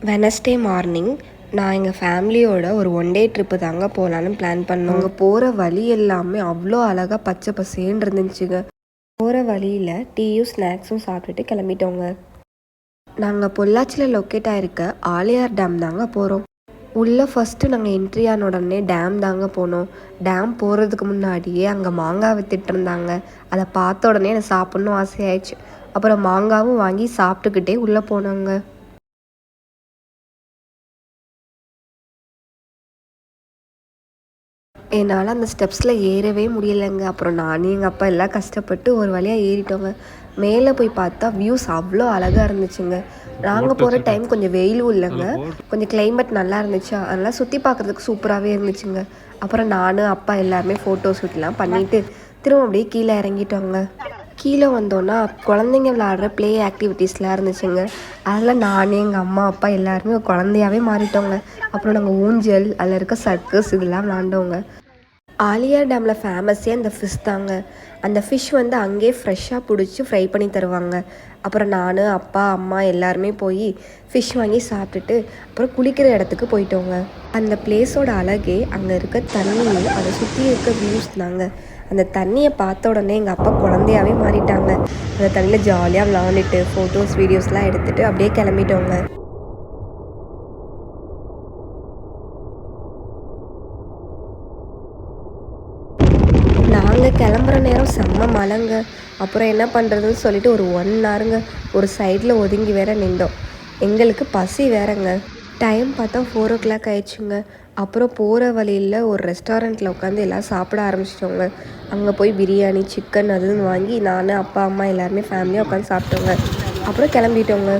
Wednesday morning நான் எங்கள் ஃபேமிலியோட ஒரு ஒன் டே ட்ரிப்பு தாங்க போகலான்னு பிளான் பண்ணோம். அங்கே போகிற வழி எல்லாமே அவ்வளோ அழகாக பச்சை பசேன்னு இருந்துச்சுங்க. போகிற வழியில் டீயும் ஸ்நாக்ஸும் சாப்பிட்டுட்டு கிளம்பிட்டோங்க. நாங்கள் பொள்ளாச்சியில் லொக்கேட் ஆகிருக்க ஆலியார் டேம் தாங்க போகிறோம். உள்ளே ஃபஸ்ட்டு நாங்கள் என்ட்ரி ஆன உடனே டேம் தாங்க போனோம். டேம் போகிறதுக்கு முன்னாடியே அங்கே மாங்காய் வித்துட்டு இருந்தாங்க. அதை பார்த்த உடனே எனக்கு சாப்பிட்ணும் ஆசையாயிடுச்சு. அப்புறம் மாங்காவும் வாங்கி சாப்பிட்டுக்கிட்டே உள்ளே போனோங்க. என்னால் அந்த ஸ்டெப்ஸில் ஏறவே முடியலைங்க. அப்புறம் நானும் எங்கள் அப்பா எல்லாம் கஷ்டப்பட்டு ஒரு வழியாக ஏறிட்டோங்க. மேலே போய் பார்த்தா வியூஸ் அவ்வளோ அழகாக இருந்துச்சுங்க. நாங்கள் போகிற டைம் கொஞ்சம் வெயிலும் இல்லைங்க, கொஞ்சம் கிளைமேட் நல்லா இருந்துச்சா, அதனால் சுற்றி பார்க்குறதுக்கு சூப்பராகவே இருந்துச்சுங்க. அப்புறம் நான் அப்பா எல்லாருமே ஃபோட்டோ ஷூட்லாம் பண்ணிவிட்டு திரும்ப அப்படியே கீழே இறங்கிட்டோங்க. கீழே வந்தோன்னா குழந்தைங்க விளாட்ற ப்ளே ஆக்டிவிட்டீஸ்லாம் இருந்துச்சுங்க. அதில் நான் எங்கள் அம்மா அப்பா எல்லாருமே குழந்தையாகவே மாறிட்டோங்க. அப்புறம் நாங்கள் ஊஞ்சல், அதில் இருக்க சர்க்கஸ் இதெல்லாம் விளாண்டோங்க. ஆலியார் டேமில் ஃபேமஸே அந்த ஃபிஷ் தாங்க. அந்த ஃபிஷ் வந்து அங்கேயே ஃப்ரெஷ்ஷாக பிடிச்சி ஃப்ரை பண்ணி தருவாங்க. அப்புறம் நான் அப்பா அம்மா எல்லாருமே போய் ஃபிஷ் வாங்கி சாப்பிட்டுட்டு அப்புறம் குளிக்கிற இடத்துக்கு போயிட்டோங்க. அந்த பிளேஸோட அழகே அங்கே இருக்க தண்ணியும் அதை சுற்றி இருக்க வியூஸ் தாங்க. அந்த தண்ணியை பார்த்த உடனே எங்கள் அப்பா குழந்தையாகவே மாறிட்டாங்க. அந்த தண்ணியில் ஜாலியாக விளாண்டுட்டு ஃபோட்டோஸ் வீடியோஸ்லாம் எடுத்துகிட்டு அப்படியே கிளம்பிட்டோங்க. நாங்கள் கிளம்புற நேரம் செம்ம மழைங்க. அப்புறம் என்ன பண்ணுறதுன்னு சொல்லிட்டு ஒரு 1 ஹவருங்க ஒரு சைடில் ஒதுங்கி வேற நின்றோம். எங்களுக்கு பசி வேறங்க. டைம் பார்த்தா 4 o'clock ஆயிடுச்சுங்க. அப்புறம் போகிற வழியில் ஒரு ரெஸ்டாரண்ட்டில் உட்காந்து எல்லாம் சாப்பிட ஆரம்பிச்சிட்டோங்க. அங்கே போய் பிரியாணி, சிக்கன் அதுன்னு வாங்கி நான் அப்பா அம்மா எல்லாருமே ஃபேமிலியாக உட்காந்து சாப்பிட்டோங்க. அப்புறம் கிளம்பிட்டோங்க.